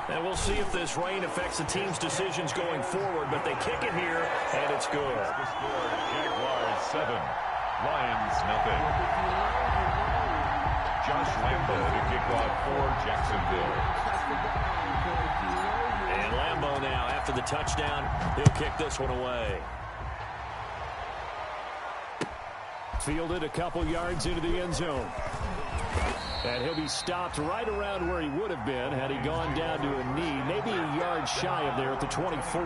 And we'll see if this rain affects the team's decisions going forward, but they kick it here, and it's good. The score, Jaguars 7, Lions nothing. Josh Lambo to kick off for Jacksonville. And Lambo now, after the touchdown, he'll kick this one away. Fielded a couple yards into the end zone. And he'll be stopped right around where he would have been had he gone down to a knee, maybe a yard shy of there at the 24.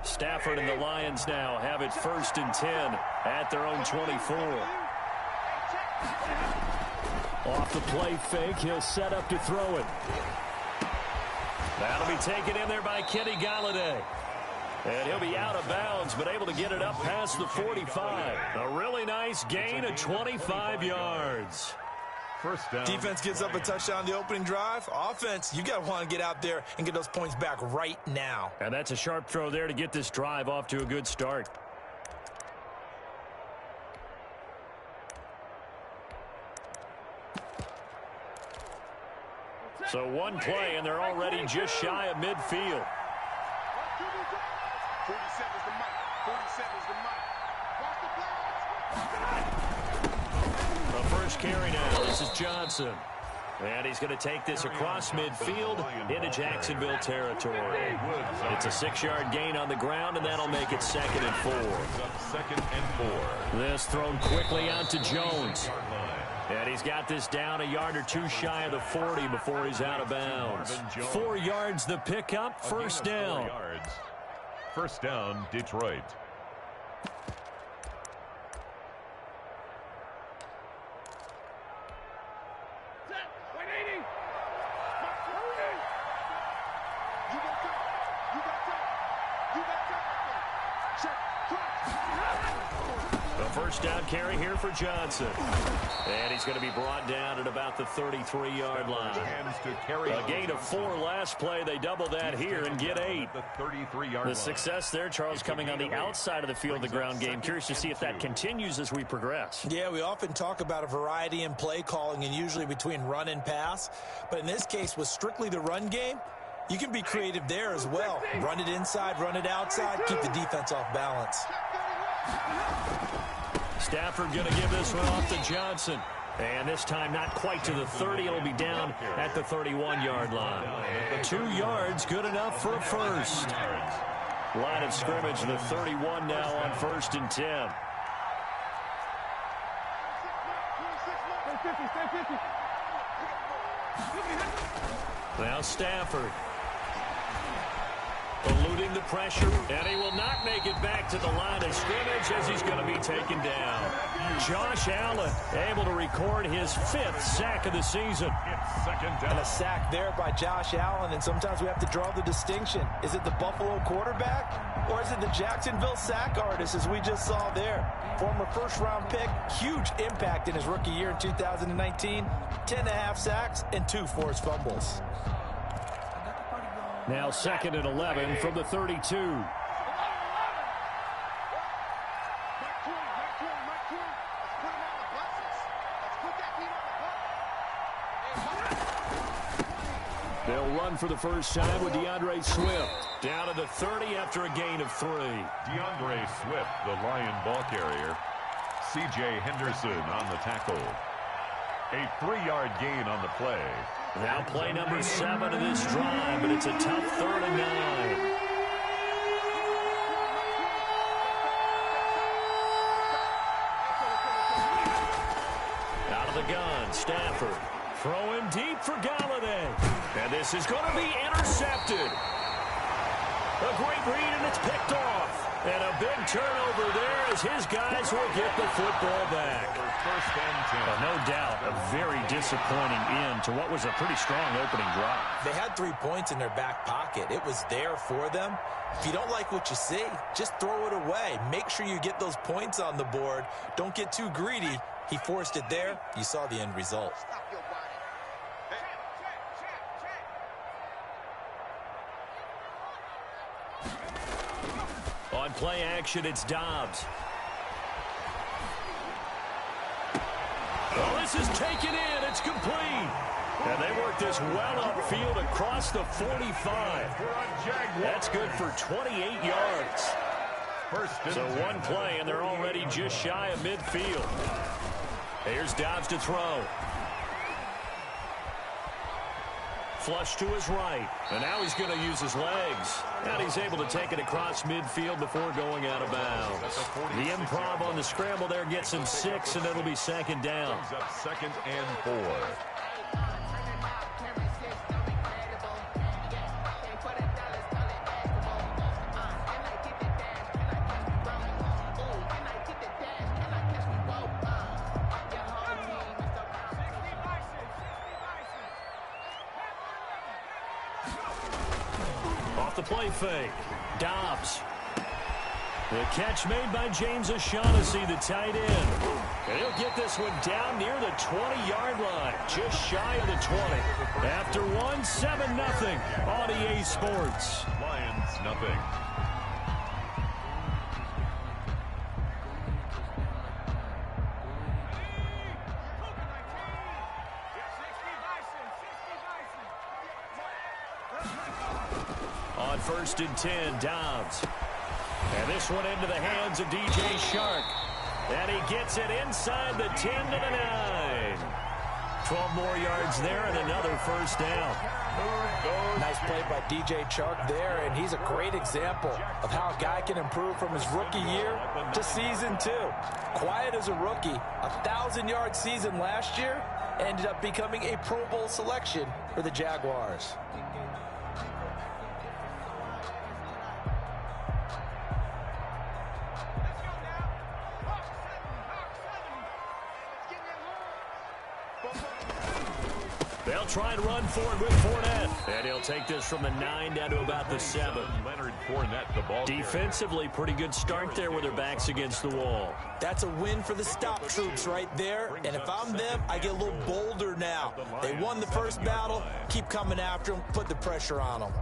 Stafford and the Lions now have it 1st and 10 at their own 24. Off the play fake, he'll set up to throw it. That'll be taken in there by Kenny Galladay. And he'll be out of bounds, but able to get it up past the 45. A really nice gain of 25 yards. First down. Defense gets up a touchdown the opening drive. Offense, you got to want to get out there and get those points back right now. And that's a sharp throw there to get this drive off to a good start. So one play, and they're already just shy of midfield. 47's the mic. 47's the mic. The first carry now. This is Johnson. And he's going to take this across midfield into Jacksonville territory. It's a 6-yard gain on the ground, and that'll make it 2nd and 4. 2nd and 4. This thrown quickly out to Jones. And he's got this down a yard or two shy of the 40 before he's out of bounds. 4 yards the pickup, first down. First down, Detroit. First down carry here for Johnson. And he's going to be brought down at about the 33-yard line. A gain of 4 last play. They double that here and get 8. The success there, Charles, coming on the outside of the field, the ground game. Curious to see if that continues as we progress. Yeah, we often talk about a variety in play calling and usually between run and pass. But in this case, with strictly the run game, you can be creative there as well. Run it inside, run it outside, keep the defense off balance. Stafford going to give this one off to Johnson. And this time not quite to the 30. It'll be down at the 31-yard line. 2 yards, good enough for a first. Line of scrimmage, the 31 now on 1st and 10. Now Stafford. Eluding the pressure, and he will not make it back to the line of scrimmage as he's going to be taken down. Josh Allen able to record his 5th sack of the season. And a sack there by Josh Allen, and sometimes we have to draw the distinction. Is it the Buffalo quarterback, or is it the Jacksonville sack artist, as we just saw there? Former first-round pick, huge impact in his rookie year in 2019, 10.5 sacks and 2 forced fumbles. Now 2nd and 11 from the 32. They'll run for the first time with DeAndre Swift. Down to the 30 after a gain of 3. DeAndre Swift, the Lion ball carrier. C.J. Henderson on the tackle. A 3-yard gain on the play. Now play number 7 of this drive, but it's a tough 3rd and 9. Out of the gun, Stafford. Throwing deep for Galladay. And this is going to be intercepted. A great read, and it's picked off. And a big turnover there as his guys will get the football back. First and 10. No doubt, a very disappointing end to what was a pretty strong opening drive. They had 3 points in their back pocket. It was there for them. If you don't like what you see, just throw it away. Make sure you get those points on the board. Don't get too greedy. He forced it there. You saw the end result. On play action, it's Dobbs. Well, this is taken in. It's complete. And they work this well upfield across the 45. That's good for 28 yards. So one play, and they're already just shy of midfield. Here's Dobbs to throw. Flush to his right. And now he's going to use his legs. And he's able to take it across midfield before going out of bounds. The improv on the scramble there gets him 6, and it'll be 2nd down. Up 2nd and 4. The play fake. Dobbs. The catch made by James O'Shaughnessy, the tight end. And he'll get this one down near the 20-yard line, just shy of the 20. After 7-0 on EA Sports. Lions, nothing. On 1st and 10, Dobbs. And this one into the hands of DJ Shark. And he gets it inside the 10 to the 9. 12 more yards there and another first down. Nice play by DJ Chark there, and he's a great example of how a guy can improve from his rookie year to season 2. Quiet as a rookie, 1,000-yard season last year, ended up becoming a Pro Bowl selection for the Jaguars. They'll try and run for it with Fournette. And he'll take this from the 9 down to about the 7. Leonard Fournette, the ball Defensively, pretty good start there with their backs against the wall. That's a win for the stop troops right there. And if I'm them, I get a little bolder now. They won the first battle. Keep coming after them. Put the pressure on them.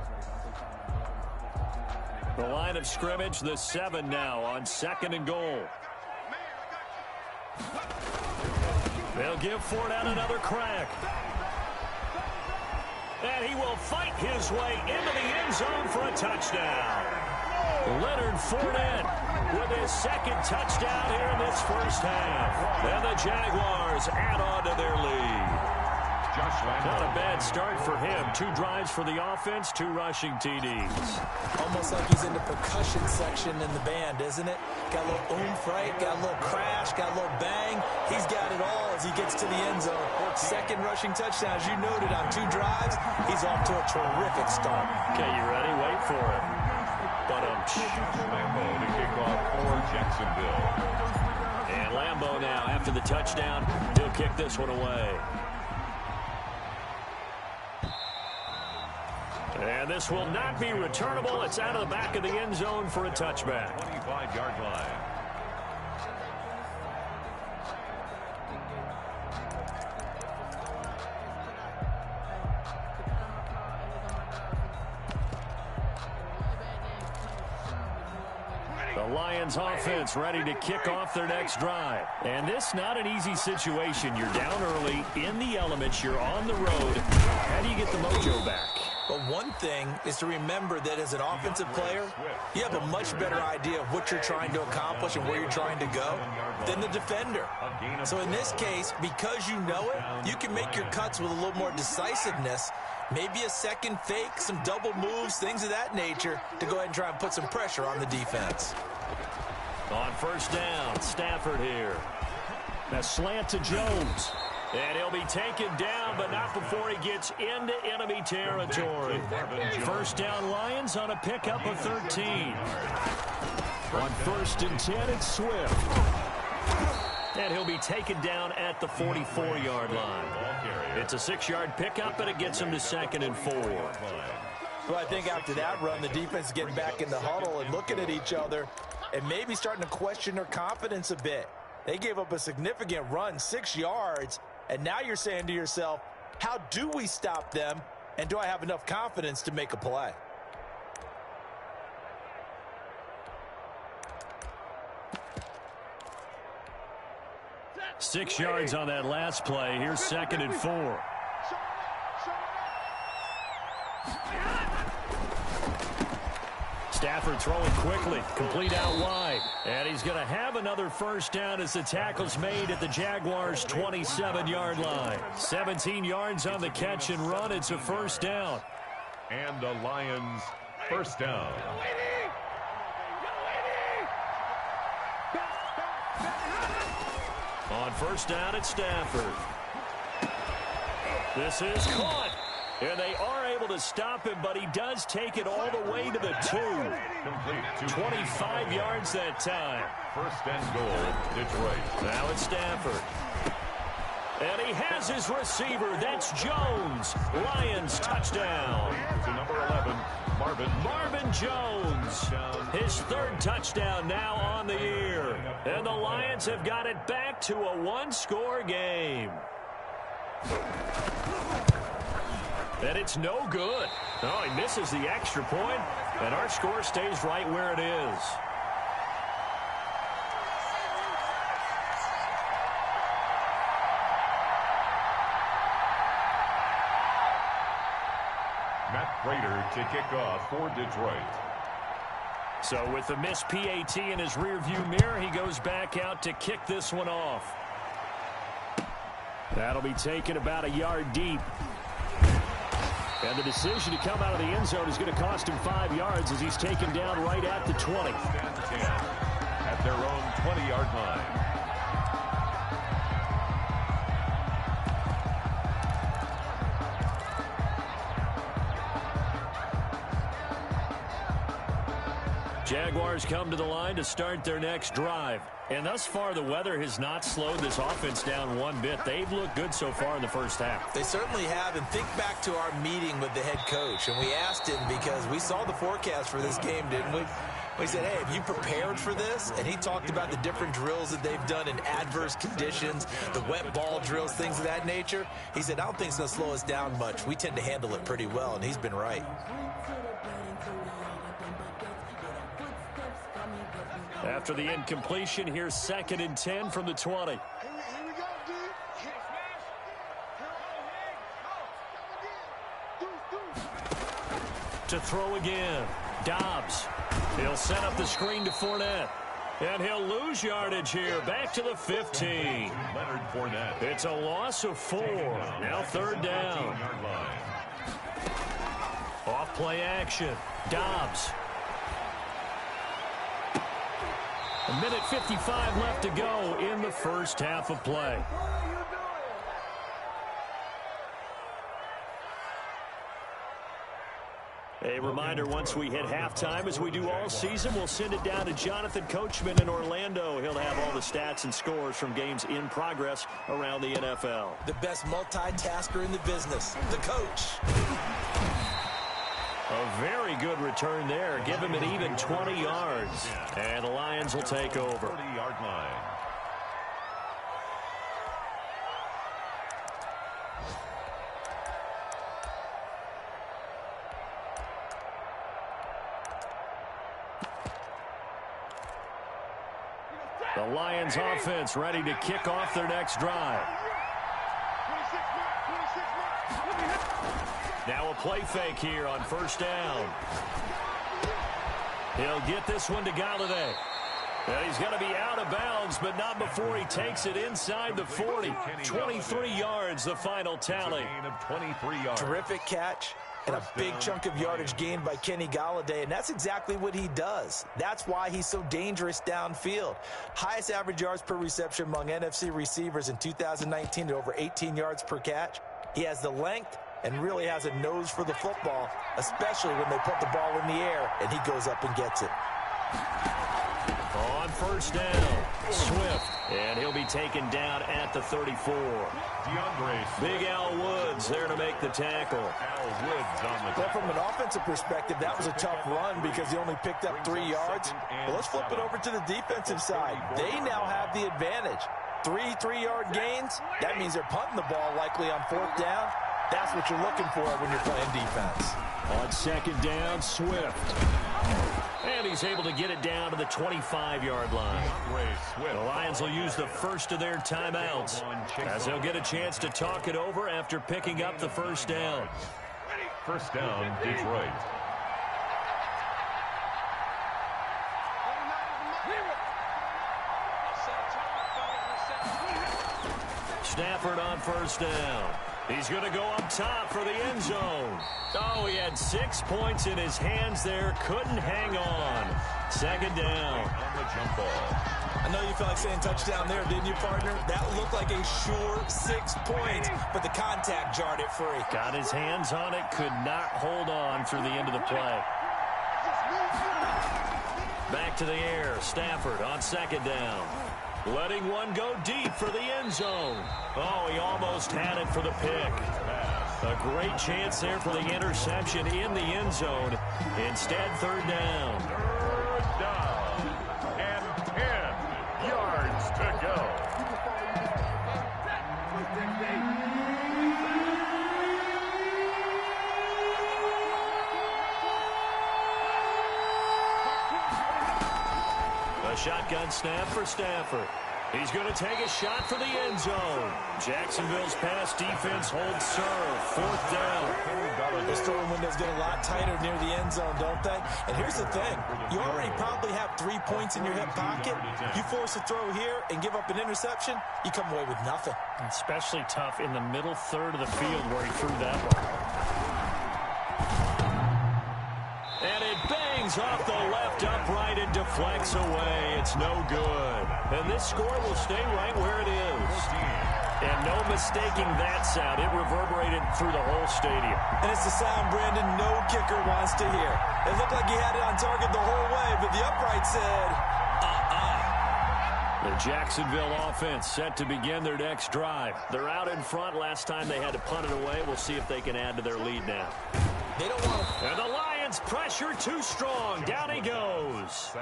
The line of scrimmage, the 7 now on 2nd and goal. They'll give Fournette another crack. And he will fight his way into the end zone for a touchdown. Leonard Fournette with his 2nd touchdown here in this first half. And the Jaguars add on to their lead. Not a bad start for him. 2 drives for the offense, 2 rushing TDs. Almost like he's in the percussion section in the band, isn't it? Got a little oomph, right? Got a little crash, got a little bang. He's got it all as he gets to the end zone. 2nd rushing touchdown, as you noted, on 2 drives. He's off to a terrific start. Okay, you ready? Wait for it. Lambo to kick off for Jacksonville. And Lambo now, after the touchdown, he'll kick this one away. And this will not be returnable. It's out of the back of the end zone for a touchback. 25-yard line. The Lions offense ready to kick off their next drive. And this not an easy situation. You're down early, in the elements, you're on the road. How do you get the mojo back? But one thing is to remember that as an offensive player, you have a much better idea of what you're trying to accomplish and where you're trying to go than the defender. So in this case, because you know it, you can make your cuts with a little more decisiveness, maybe a second fake, some double moves, things of that nature, to go ahead and try and put some pressure on the defense. On first down, Stafford here. A slant to Jones. And he'll be taken down, but not before he gets into enemy territory. First down, Lions on a pickup of 13. On first and 10, it's Swift. And he'll be taken down at the 44-yard line. It's a 6-yard pickup, and it gets him to 2nd and 4. Well, I think after that run, the defense is getting back in the huddle and looking at each other and maybe starting to question their confidence a bit. They gave up a significant run, 6 yards, and now you're saying to yourself, how do we stop them, and do I have enough confidence to make a play? Six yards on that last play. Here's 2nd and 4. Stafford throwing quickly, complete out wide. And he's going to have another first down as the tackle's made at the Jaguars' 27-yard line. 17 yards on the catch and run. It's a first down. And the Lions first down. On first down, it's Stafford. This is caught. And they are able to stop him, but he does take it all the way to the 2. 25 yards that time. First and goal, Detroit. Now it's Stafford. And he has his receiver. That's Jones. Lions touchdown. To number 11, Marvin Jones. His 3rd touchdown now on the year. And the Lions have got it back to a 1-score game. And it's no good. Oh, he misses the extra point, and our score stays right where it is. Matt Prater to kick off for Detroit. So with the missed PAT in his rearview mirror, he goes back out to kick this one off. That'll be taken about a yard deep. And the decision to come out of the end zone is going to cost him 5 yards as he's taken down right at the 20. At their own 20-yard line. Jaguars come to the line to start their next drive. And thus far, the weather has not slowed this offense down one bit. They've looked good so far in the first half. They certainly have, and think back to our meeting with the head coach, and we asked him because we saw the forecast for this game, didn't we? We said, hey, have you prepared for this? And he talked about the different drills that they've done in adverse conditions, the wet ball drills, things of that nature. He said, I don't think it's going to slow us down much. We tend to handle it pretty well, and he's been right. After the incompletion, here's 2nd and 10 from the 20. Here we go, dude. To throw again. Dobbs. He'll set up the screen to Fournette. And he'll lose yardage here. Back to the 15. Leonard Fournette. It's a loss of 4. Now 3rd down. Off play action. Dobbs. A minute 55 left to go in the first half of play. A reminder, once we hit halftime, as we do all season, we'll send it down to Jonathan Coachman in Orlando. He'll have all the stats and scores from games in progress around the NFL. The best multitasker in the business, the coach. A very good return there. Give him an even 20 yards. And the Lions will take over. 30-yard line. The Lions offense ready to kick off their next drive. Now a play fake here on first down. He'll get this one to Galladay. And he's going to be out of bounds, but not before he takes it inside the 40. 23 yards, the final tally. 23 yards. Terrific catch and a big chunk of yardage gained by Kenny Galladay, and that's exactly what he does. That's why he's so dangerous downfield. Highest average yards per reception among NFC receivers in 2019 at over 18 yards per catch. He has the length and really has a nose for the football, especially when they put the ball in the air and he goes up and gets it. On first down, Swift, and he'll be taken down at the 34. Big Al Woods there to make the tackle. Al Woods on the Well, from an offensive perspective, that was a tough run because he only picked up 3 yards. But let's flip it over to the defensive side. They now have the advantage. 3-3-yard gains, that means they're punting the ball likely on fourth down. That's what you're looking for when you're playing defense. On second down, Swift. And he's able to get it down to the 25-yard line. The Lions will use the first of their timeouts as they'll get a chance to talk it over after picking up the first down. First down, Detroit. Stafford on first down. He's going to go up top for the end zone. Oh, he had 6 points in his hands there. Couldn't hang on. Second down. On the jump ball. I know you felt like saying touchdown there, didn't you, partner? That looked like a sure 6 points, but the contact jarred it free. Got his hands on it. Could not hold on through the end of the play. Back to the air. Stafford on second down. Letting one go deep for the end zone. Oh, he almost had it for the pick. A great chance there for the interception in the end zone. Instead, third down. Third down. And 10 yards to go. A shotgun snap for Stafford. He's going to take a shot for the end zone. Jacksonville's pass defense holds serve. Fourth down. Those throwing windows get a lot tighter near the end zone, don't they? And here's the thing. You already probably have 3 points in your hip pocket. You force a throw here and give up an interception, you come away with nothing. Especially tough in the middle third of the field where he threw that one. And it bangs off the left upright and deflects away. It's no good. And this score will stay right where it is. And no mistaking that sound. It reverberated through the whole stadium. And it's the sound, Brandon, no kicker wants to hear. It looked like he had it on target the whole way, but the upright said, The Jacksonville offense set to begin their next drive. They're out in front. Last time they had to punt it away. We'll see if they can add to their lead now. They don't want to. And the Lions pressure too strong. Down he goes.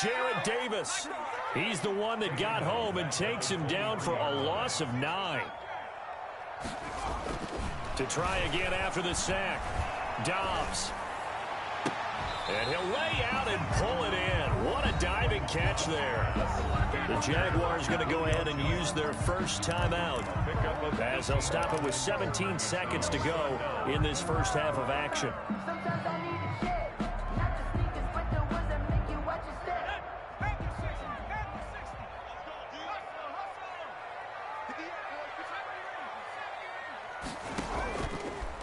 Jarrett Davis. He's the one that got home and takes him down for a loss of 9. To try again after the sack. Dobbs. And he'll lay out and pull it in. What a diving catch there. The Jaguars going to go ahead and use their first timeout as they'll stop it with 17 seconds to go in this first half of action.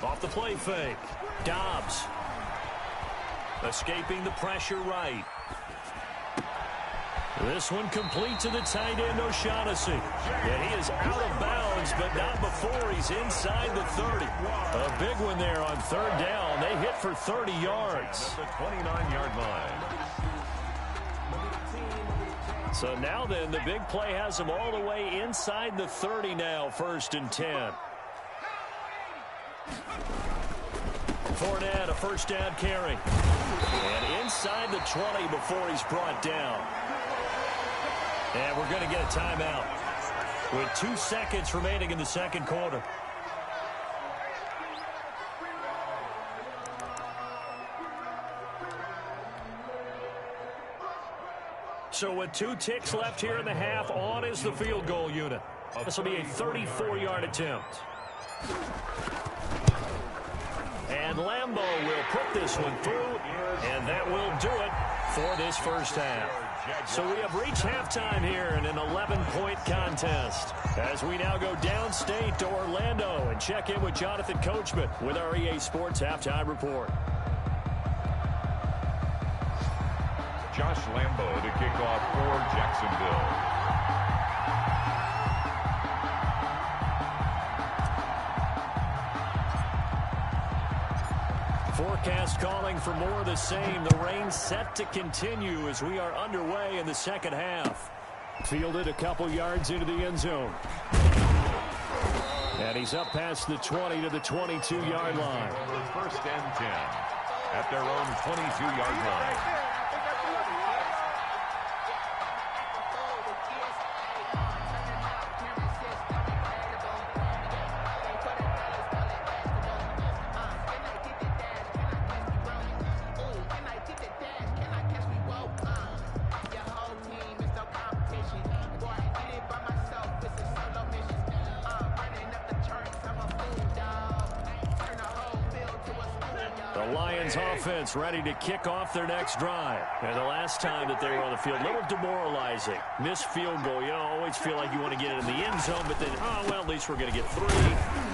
Off the play fake. Dobbs. Escaping the pressure right. This one complete to the tight end, O'Shaughnessy. And he is out of bounds, but not before he's inside the 30. A big one there on third down. They hit for 30 yards. The 29-yard line. So now then, the big play has them all the way inside the 30 now, 1st and 10. Fournette, a first down carry. And inside the 20 before he's brought down. And we're going to get a timeout with 2 seconds remaining in the second quarter. So with 2 ticks left here in the half, on is the field goal unit. This will be a 34-yard attempt. And Lambo will put this one through, and that will do it for this first half. So we have reached halftime here in an 11-point contest as we now go downstate to Orlando and check in with Jonathan Coachman with our EA Sports Halftime Report. Josh Lambo to kick off for Jacksonville. Forecast calling for more of the same. The rain set to continue as we are underway in the second half. Fielded a couple yards into the end zone. And he's up past the 20 to the 22-yard line. First and 10 at their own 22-yard line. Offense ready to kick off their next drive. And the last time that they were on the field, a little demoralizing. Missed field goal. You always feel like you want to get it in the end zone, but then, oh, well, at least we're going to get 3.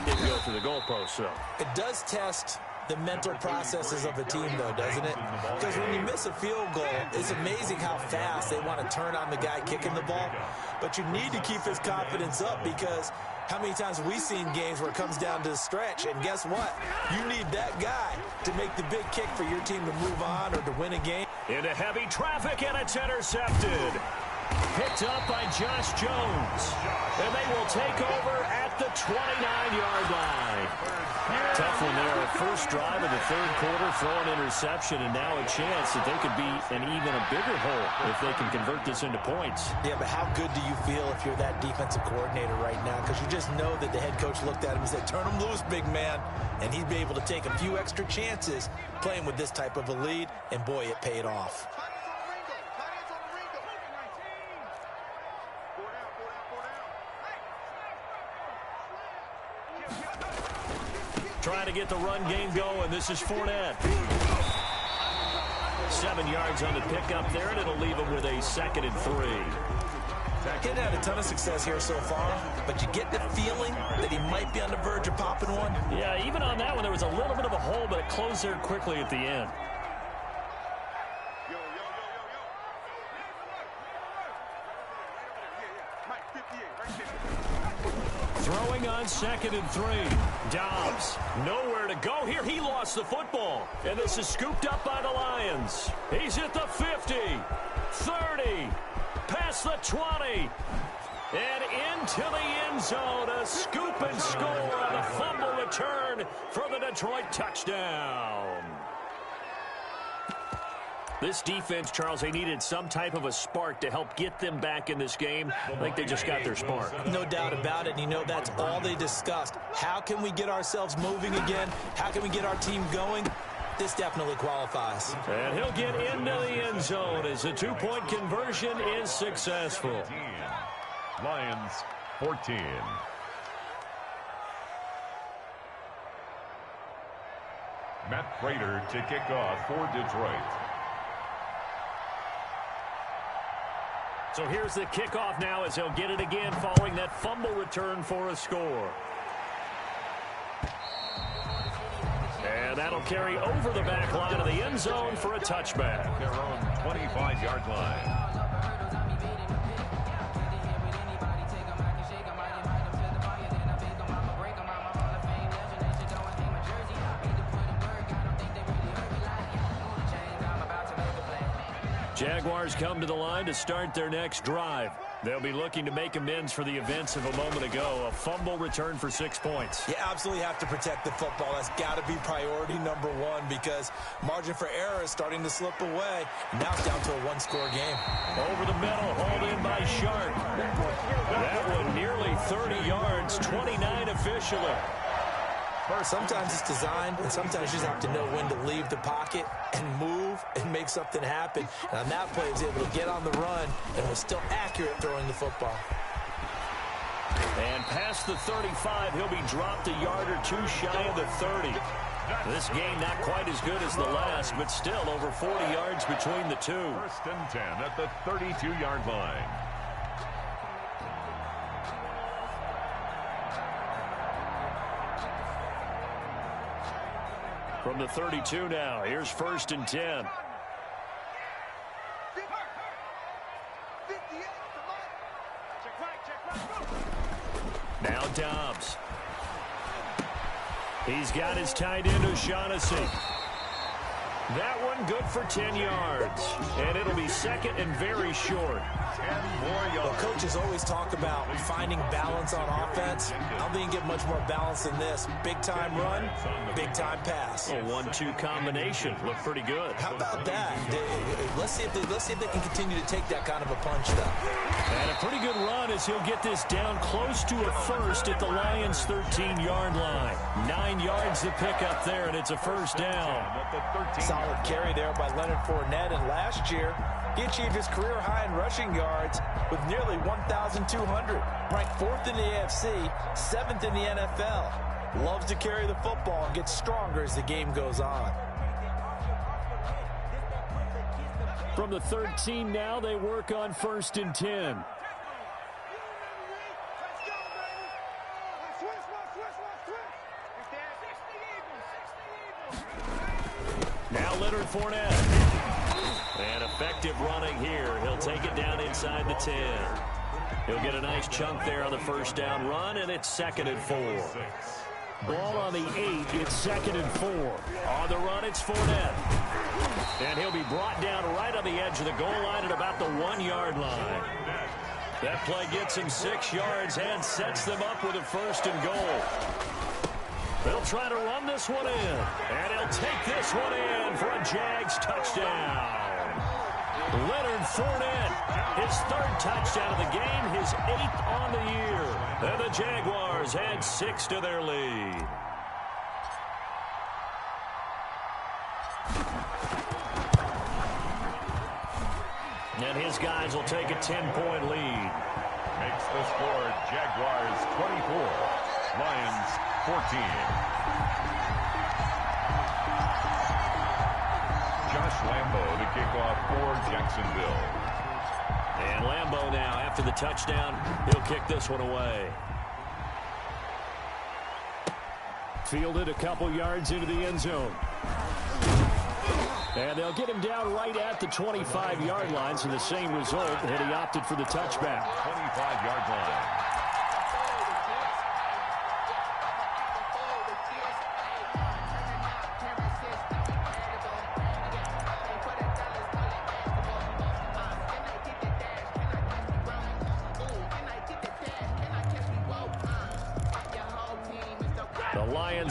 Didn't go through the goalpost, so. It does test the mental processes of a team, though, doesn't it? Because when you miss a field goal, it's amazing how fast they want to turn on the guy kicking the ball. But you need to keep his confidence up because how many times have we seen games where it comes down to the stretch, and guess what? You need that guy to make the big kick for your team to move on or to win a game. Into heavy traffic, and it's intercepted. Picked up by Josh Jones. And they will take over at the 29-yard line. Tough one there. First drive of the third quarter, throw an interception, and now a chance that they could be in even a bigger hole if they can convert this into points. Yeah, but how good do you feel if you're that defensive coordinator right now? Because you just know that the head coach looked at him and said, turn him loose, big man. And he'd be able to take a few extra chances playing with this type of a lead, and boy, it paid off. Trying to get the run game going. This is Fournette. 7 yards on the pickup there, and it'll leave him with a 2nd and 3. He's had a ton of success here so far, but you get the feeling that he might be on the verge of popping one. Yeah, even on that one, there was a little bit of a hole, but it closed there quickly at the end. Throwing on 2nd and 3. Dobbs, nowhere to go here. He lost the football. And this is scooped up by the Lions. He's at the 50, 30, past the 20, and into the end zone. A scoop and score on a fumble return for the Detroit touchdown. This defense, Charles, they needed some type of a spark to help get them back in this game. I think they just got their spark. No doubt about it. You know, that's all they discussed. How can we get ourselves moving again? How can we get our team going? This definitely qualifies. And he'll get into the end zone as the 2-point conversion is successful. Lions 14. Matt Prater to kick off for Detroit. So here's the kickoff now as he'll get it again following that fumble return for a score. And that'll carry over the back line of the end zone for a touchback. Their own 25-yard line. Jaguars come to the line to start their next drive. They'll be looking to make amends for the events of a moment ago. A fumble return for 6 points. You absolutely have to protect the football. That's got to be priority number one because margin for error is starting to slip away. Now it's down to a one-score game. Over the middle, hauled in by Sharp. That one nearly 30 yards, 29 officially. Sometimes it's designed, and sometimes you just have to know when to leave the pocket and move and make something happen. And on that play, he was able to get on the run and was still accurate throwing the football. And past the 35, he'll be dropped a yard or two shy of the 30. This game not quite as good as the last, but still over 40 yards between the two. 1st and 10 at the 32-yard line. From the 32 now, here's 1st and 10. Now Dobbs. He's got his tight end O'Shaughnessy. That one good for 10 yards. And it'll be 2nd and very short. 10 more yards. Well, coaches always talk about finding balance on offense. I don't think you get much more balance than this. Big-time run, big-time pass. A 1-2 combination. Looked pretty good. How about that? Let's see if they can continue to take that kind of a punch, though. And a pretty good run as he'll get this down close to a first at the Lions' 13-yard line. 9 yards to pick up there, and it's a first down. Solid carry there by Leonard Fournette, and last year he achieved his career high in rushing yards with nearly 1,200. Ranked 4th in the AFC, 7th in the NFL. Loves to carry the football and gets stronger as the game goes on. From the 13 now, they work on 1st and 10. Now Leonard Fournette. And effective running here. He'll take it down inside the 10. He'll get a nice chunk there on the first down run, and it's 2nd and 4. Ball on the 8. It's 2nd and 4. On the run, it's Fournette. And he'll be brought down right on the edge of the goal line at about the 1-yard line. That play gets him 6 yards and sets them up with a 1st and goal. They'll try to run this one in. And he'll take this one in for a Jags touchdown. Leonard Fournette, his 3rd touchdown of the game, his 8th on the year. And the Jaguars add 6 to their lead. And his guys will take a 10-point lead. Makes the score Jaguars 24, Lions 14. Josh Lambo to kick off for Jacksonville. And Lambo now, after the touchdown, he'll kick this one away. Fielded a couple yards into the end zone. And they'll get him down right at the 25-yard line, so the same result, and he opted for the touchback. 25-yard line.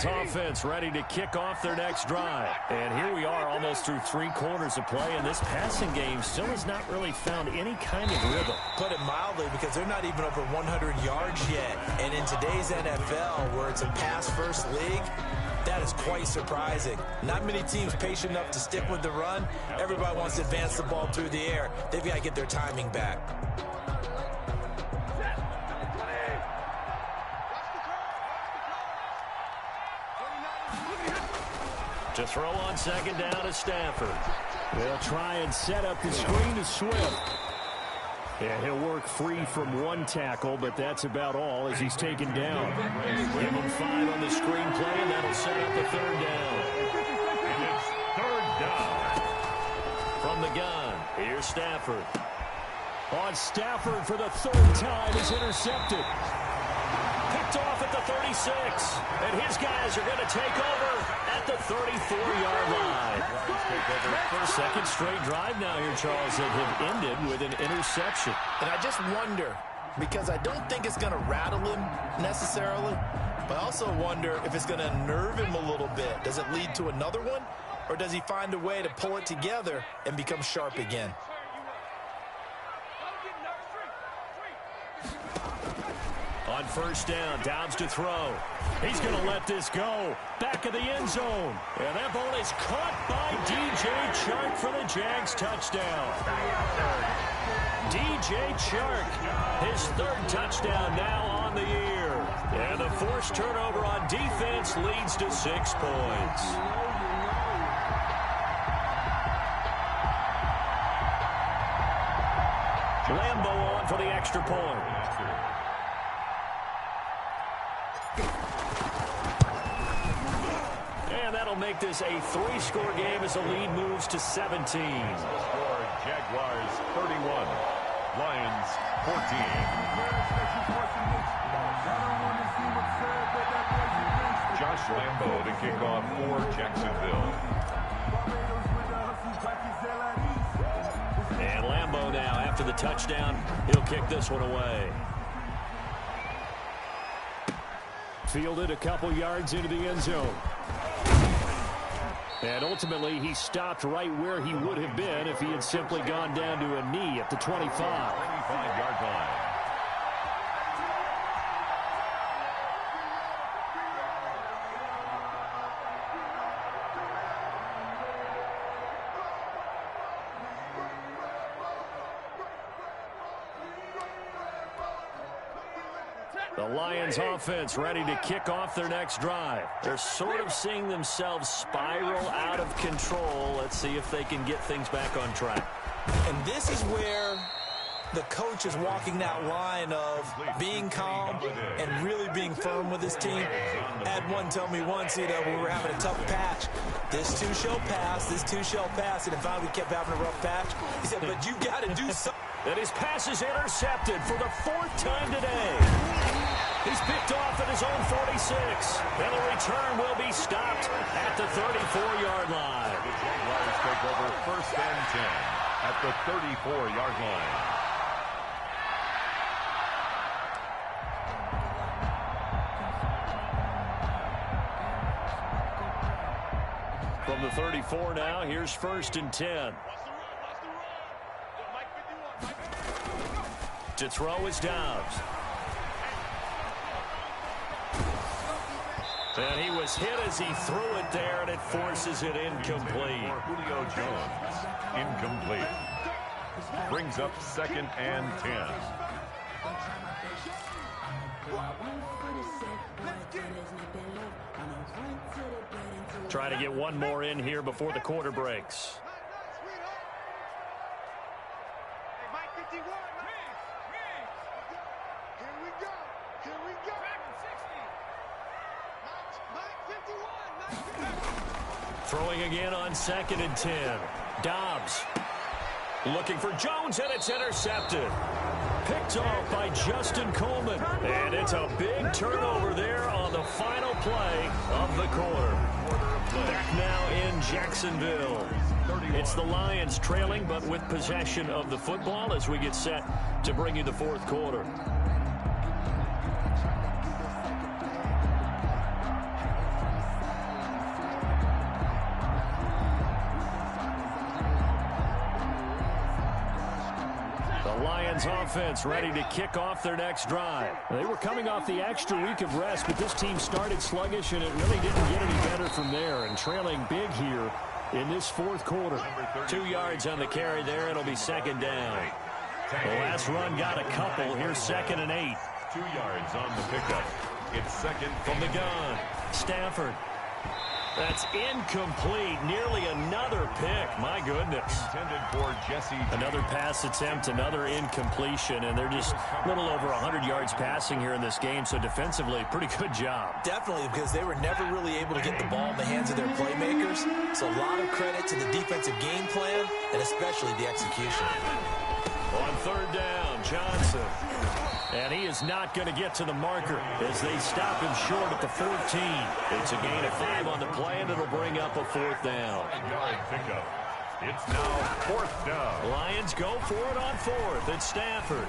Offense ready to kick off their next drive. And here we are almost through 3 quarters of play, and this passing game still has not really found any kind of rhythm. Put it mildly, because they're not even over 100 yards yet. And in today's NFL, where it's a pass-first league, that is quite surprising. Not many teams patient enough to stick with the run. Everybody wants to advance the ball through the air. They've got to get their timing back. To throw on 2nd down is Stafford. They'll try and set up the screen to Swift. And he'll work free from 1 tackle, but that's about all as he's taken down. Give him 5 on the screen play, and that'll set up the 3rd down. And it's 3rd down. From the gun, here's Stafford. On Stafford for the 3rd time is intercepted. Picked off at the 36. And his guys are going to take over at the 34-yard line. 2nd straight drive now here, Charles, that have ended with an interception. And I just wonder, because I don't think it's going to rattle him necessarily, but I also wonder if it's going to nerve him a little bit. Does it lead to another one, or does he find a way to pull it together and become sharp again? On On first down, Dobbs to throw. He's going to let this go. Back of the end zone. And that ball is caught by DJ Chark for the Jags touchdown. DJ Chark, his third touchdown now on the year. And the forced turnover on defense leads to 6 points. Lambo on for the extra point. And that'll make this a 3-score game as the lead moves to 17. Score Jaguars 31, Lions 14. Josh Lambo to kick off for Jacksonville. And Lambo now, after the touchdown, he'll kick this one away. Fielded a couple yards into the end zone. And ultimately, he stopped right where he would have been if he had simply gone down to a knee at the 25. 25-yard line. The Lions offense ready to kick off their next drive. They're sort of seeing themselves spiral out of control. Let's see if they can get things back on track. And this is where the coach is walking that line of being calm and really being firm with his team. I had one tell me once, we were having a tough patch. This too shall pass, this too shall pass. And finally we kept having a rough patch. He said, but you got to do something. And his pass is intercepted for the 4th time today. He's picked off at his own 46. And the return will be stopped at the 34-yard line. The Jaguars take over 1st and 10 at the 34-yard line. From the 34 now, here's 1st and 10. To throw is Dobbs. And he was hit as he threw it there, and it forces it incomplete. Julio Jones, incomplete. Brings up 2nd and 10. Try to get one more in here before the quarter breaks. Throwing again on 2nd and 10. Dobbs looking for Jones, and it's intercepted. Picked off by Justin Coleman. And it's a big turnover there on the final play of the quarter. Back now in Jacksonville. It's the Lions trailing, but with possession of the football as we get set to bring you the 4th quarter. Lions offense ready to kick off their next drive. They were coming off the extra week of rest, but this team started sluggish, and it really didn't get any better from there. And trailing big here in this 4th quarter. 2 yards on the carry there. It'll be 2nd down. The last run got a couple. Here's 2nd and 8. 2 yards on the pickup. It's 2nd from the gun. Stafford. That's incomplete. Nearly another pick. My goodness. Intended for Jesse. Another pass attempt, another incompletion, and they're just a little over 100 yards passing here in this game, so defensively, pretty good job. Definitely, because they were never really able to get the ball in the hands of their playmakers, so a lot of credit to the defensive game plan, and especially the execution. On 3rd down, Johnson. And he is not going to get to the marker as they stop him short at the 14. It's a gain of 5 on the play, and it'll bring up a 4th down. Yard pickup. It's now 4th down. Lions go for it on 4th. It's Stafford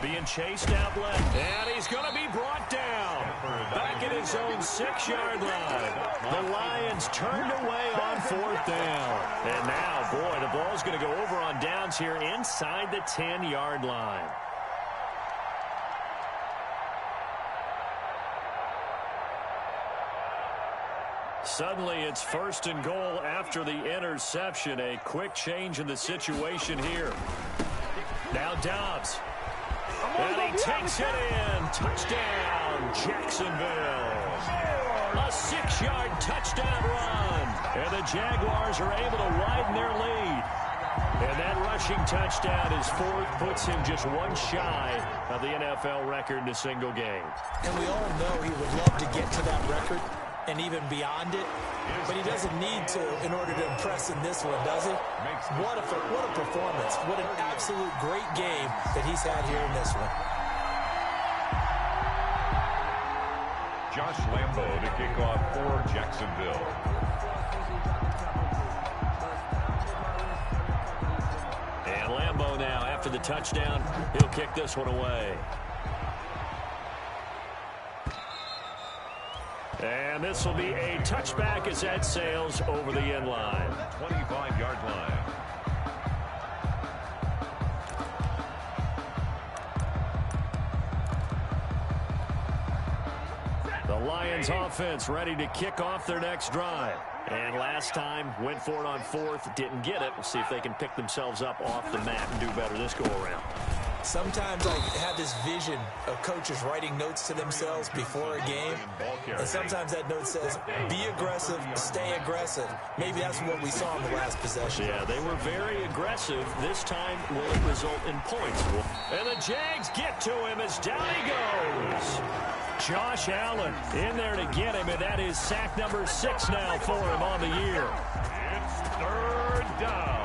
being chased out left. And he's going to be brought down. Back at his own 6-yard line. The Lions turned away on 4th down. And now, boy, the ball's going to go over on downs here inside the 10-yard line. Suddenly it's 1st and goal after the interception. A quick change in the situation here. Now Dobbs. And he takes it in. Touchdown, Jacksonville. A 6-yard touchdown run. And the Jaguars are able to widen their lead. And that rushing touchdown is 4th, puts him just one shy of the NFL record in a single game. And we all know he would love to get to that record and even beyond it, but he doesn't need to in order to impress in this one, does he? What a performance. What an absolute great game that he's had here in this one. Josh Lambo to kick off for Jacksonville. And Lambo now, after the touchdown, he'll kick this one away. And this will be a touchback as that sails over the end line. 25-yard line. The Lions offense ready to kick off their next drive. And last time, went for it on 4th, didn't get it. We'll see if they can pick themselves up off the mat and do better this go-around. Sometimes I have this vision of coaches writing notes to themselves before a game, and sometimes that note says, be aggressive, stay aggressive. Maybe that's what we saw in the last possession. Yeah, they were very aggressive. This time, will it result in points? And the Jags get to him as down he goes. Josh Allen in there to get him, and that is sack number 6 now for him on the year. It's 3rd down.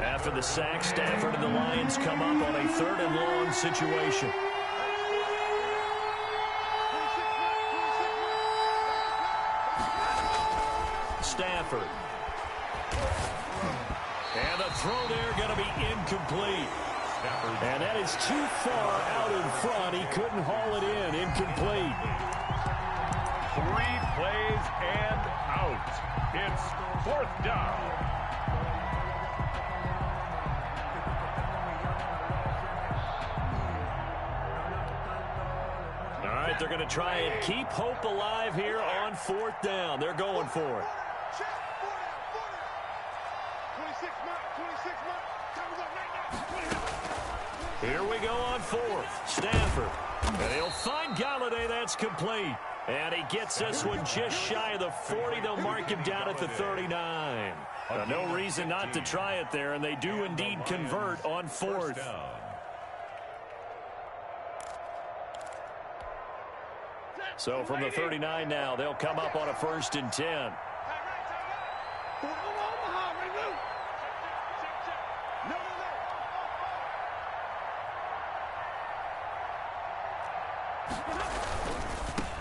After the sack, Stafford and the Lions come up on a 3rd and long situation. Stafford. And the throw there going to be incomplete. And that is too far out in front. He couldn't haul it in. Incomplete. 3 plays and out. It's 4th down. All right, they're going to try and keep hope alive here on 4th down. They're going for it. 26 Here we go on 4th. Stafford. And he'll find Galladay. That's complete. And he gets this one just shy of the 40. They'll mark him down at the 39. No reason not to try it there, and they do indeed convert on 4th. So from the 39 now, they'll come up on a 1st and 10.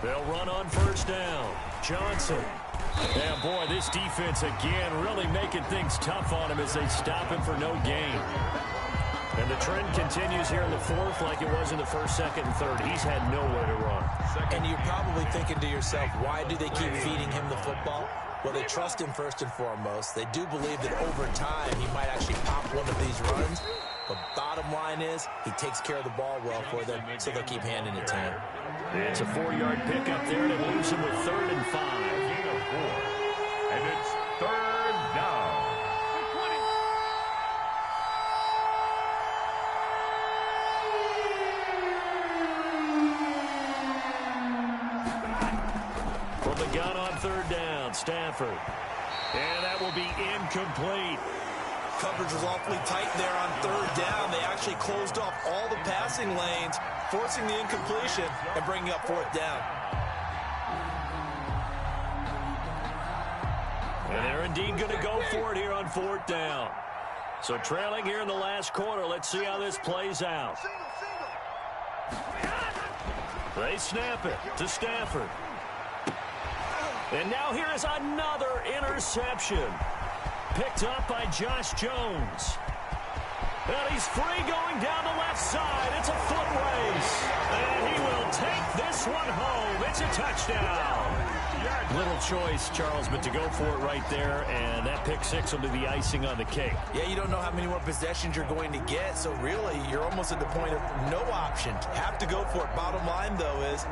They'll run on 1st down. Johnson. Yeah, boy, this defense again really making things tough on him as they stop him for no gain. And the trend continues here in the 4th like it was in the 1st, 2nd, and 3rd. He's had nowhere to run. And you're probably thinking to yourself, why do they keep feeding him the football? Well, they trust him first and foremost. They do believe that over time he might actually pop one of these runs. But bottom line is he takes care of the ball well for them, so they'll keep handing it to him. It's a 4-yard pickup there to lose him with 3rd and 5. And it's 3rd down. From the gun on 3rd down, Stafford. And that will be incomplete. Coverage was awfully tight there on 3rd down. They actually closed off all the passing lanes, forcing the incompletion and bringing up 4th down. And they're indeed going to go for it here on 4th down. So trailing here in the last quarter. Let's see how this plays out. They snap it to Stafford. And now here is another interception. Picked up by Josh Jones. And he's free going down the left side. It's a foot race. And he will take this one home. It's a touchdown. Little choice, Charles, but to go for it right there, and that pick six will be the icing on the cake. Yeah, you don't know how many more possessions you're going to get, so really you're almost at the point of no option. Have to go for it. Bottom line, though, is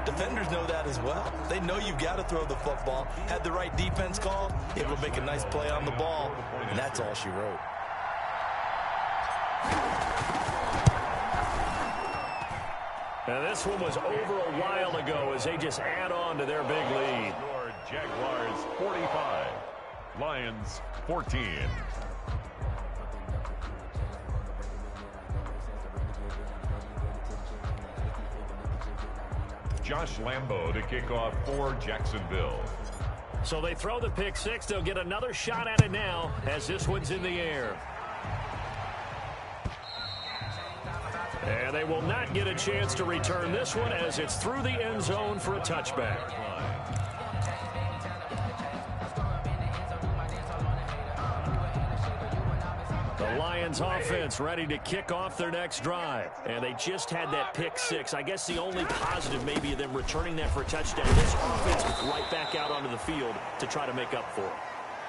defenders know that as well. They know you've got to throw the football. Had the right defense call, able to make a nice play on the ball, and that's all she wrote. Now this one was over a while ago as they just add on to their big lead. Jaguars 45, Lions 14. Josh Lambo to kick off for Jacksonville. So they throw the pick six. They'll get another shot at it now as this one's in the air. And they will not get a chance to return this one as it's through the end zone for a touchback. The Lions offense ready to kick off their next drive. And they just had that pick six. I guess the only positive maybe of them returning that for a touchdown. This offense right back out onto the field to try to make up for it.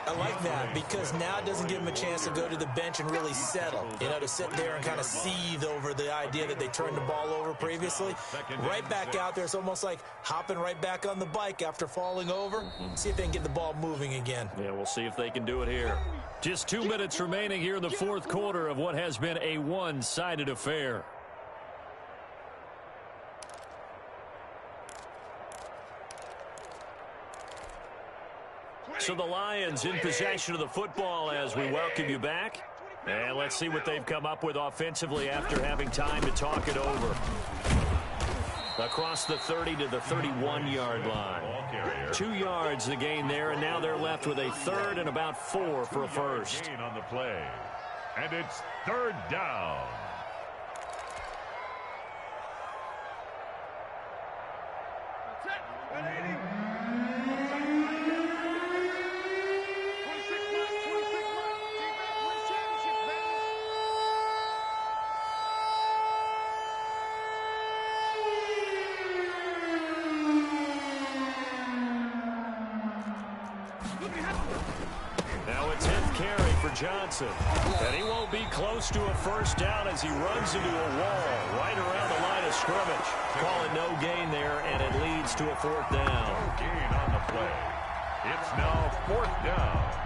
I like that because now it doesn't give them a chance to go to the bench and really settle. You know, to sit there and kind of seethe over the idea that they turned the ball over previously. Right back out there. It's almost like hopping right back on the bike after falling over. See if they can get the ball moving again. Yeah, we'll see if they can do it here. Just 2 minutes remaining here in the fourth quarter of what has been a one-sided affair. So the Lions in possession of the football as we welcome you back. And let's see what they've come up with offensively after having time to talk it over. Across the 30 to the 31-yard line. 2 yards the gain there, and now they're left with a third and about 4 for a first. On the play. And it's third down. Johnson, and he won't be close to a first down as he runs into a wall right around the line of scrimmage. Call it no gain there, and it leads to a fourth down. No gain on the play. It's now fourth down.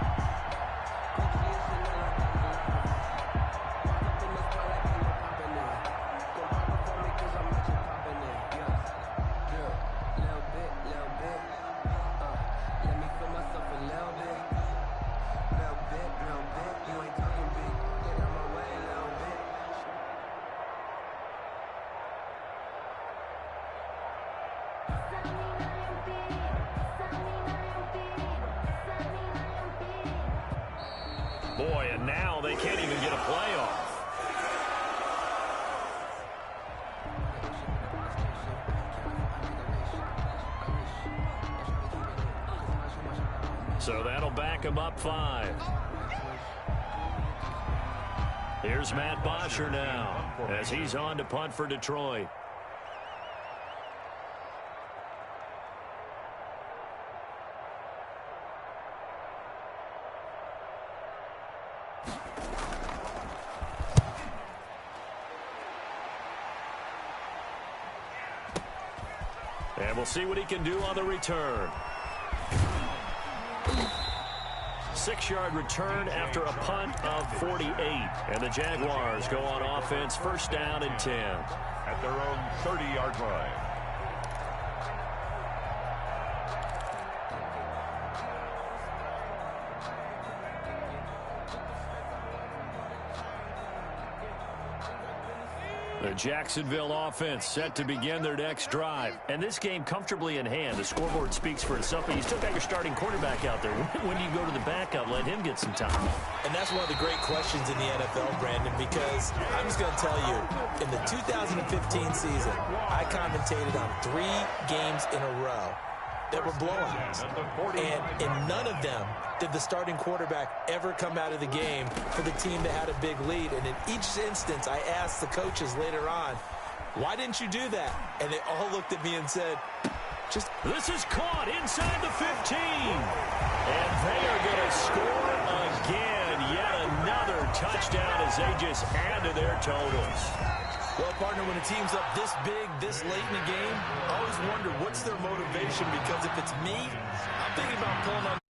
Boy, and now they can't even get a play off. So that'll back him up 5. Here's Matt Bosher now as he's on to punt for Detroit. And we'll see what he can do on the return. 6-yard return after a punt of 48. And the Jaguars go on offense, first down and 10. At their own 30-yard line. The Jacksonville offense set to begin their next drive. And this game comfortably in hand. The scoreboard speaks for itself, but you still got your starting quarterback out there. When do you go to the backup, let him get some time? And that's one of the great questions in the NFL, Brandon, because I'm just going to tell you, in the 2015 season, I commentated on 3 games in a row that were blowouts. And in none of them did the starting quarterback ever come out of the game for the team that had a big lead. And in each instance, I asked the coaches later on, why didn't you do that? And they all looked at me and said, This is caught inside the 15. And they are going to score again. Yet another touchdown as they just add to their totals. Well, partner, when a team's up this big, this late in the game, I always wonder what's their motivation, because if it's me, I'm thinking about pulling on